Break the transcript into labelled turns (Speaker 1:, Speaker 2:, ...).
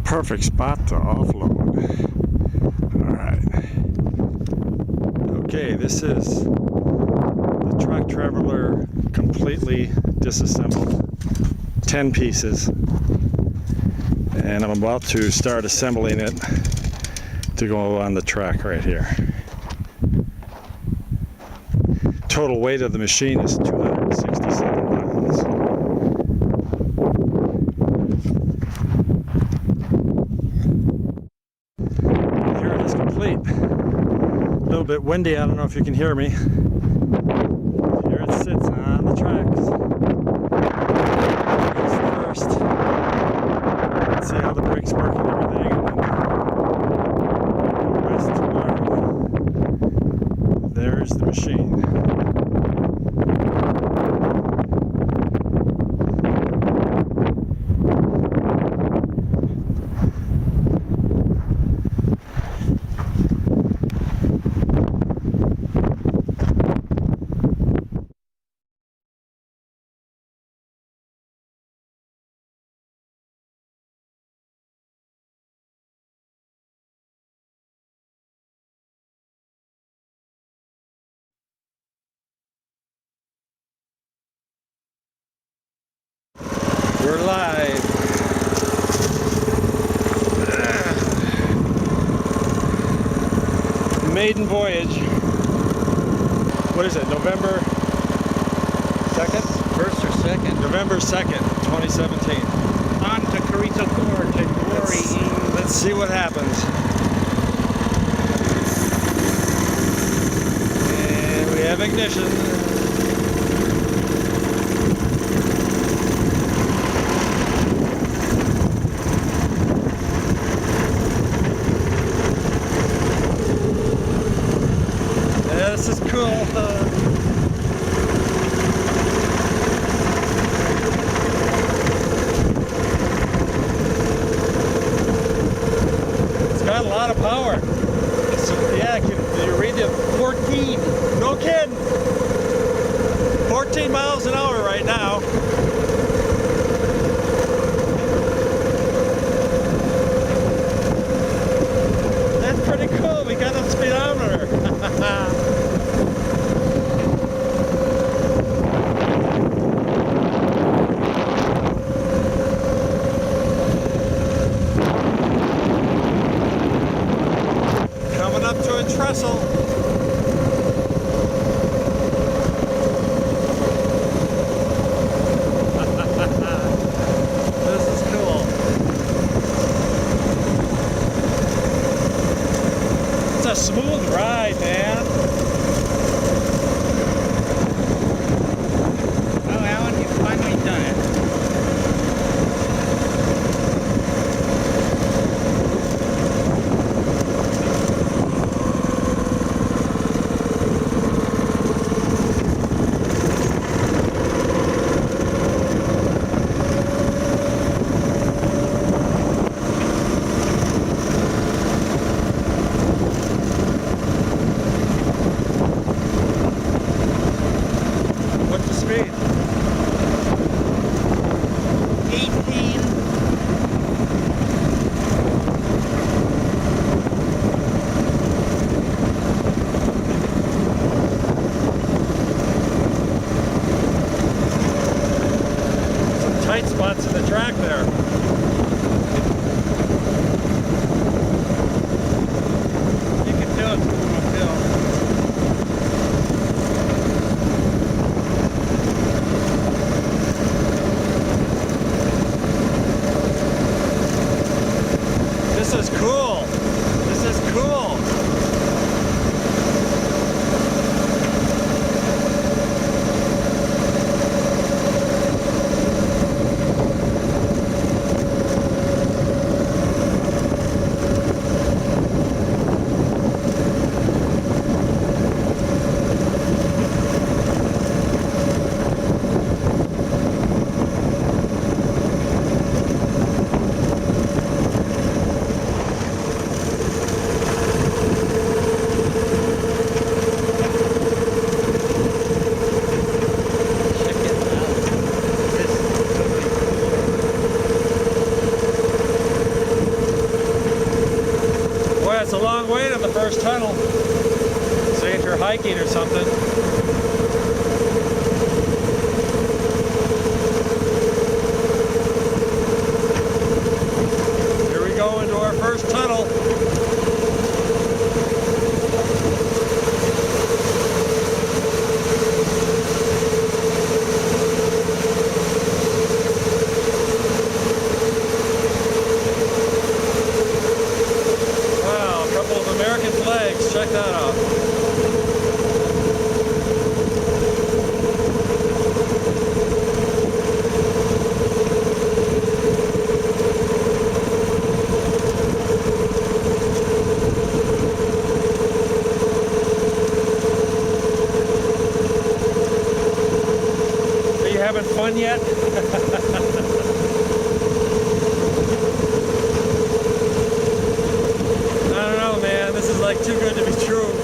Speaker 1: perfect spot to offload. Alright. Okay, this is the truck traveler completely disassembled. 10 pieces. And I'm about to start assembling it to go on the track right here. Total weight of the machine is 267 pounds. Here it is complete. A little bit windy, I don't know if you can hear me. Here it sits on the tracks. First, let's see how the brakes work and everything, and then the rest tomorrow. There's the machine. We're live. Maiden voyage. What is it? November 2nd? 1st or 2nd? November 2nd, 2017.
Speaker 2: On to Carrizo Gorge and glory.
Speaker 1: Let's see what happens. And we have ignition. This is cool. It's got a lot of power. Yeah, you read the 14. No kidding. 14 miles an hour right now. That's pretty cool. We got a speedometer. Coming up to a trestle. This is cool. It's a smooth ride, man.
Speaker 2: Well, Alan, you've finally done it.
Speaker 1: What's the speed?
Speaker 2: 18.
Speaker 1: Some tight spots in the track there.
Speaker 2: You can tell it's going uphill.
Speaker 1: This is cool. This is cool. That's a long way to the first tunnel. Say if you're hiking or something. Here we go into our first tunnel. American flags, check that out. Are you having fun yet? This is like too good to be true.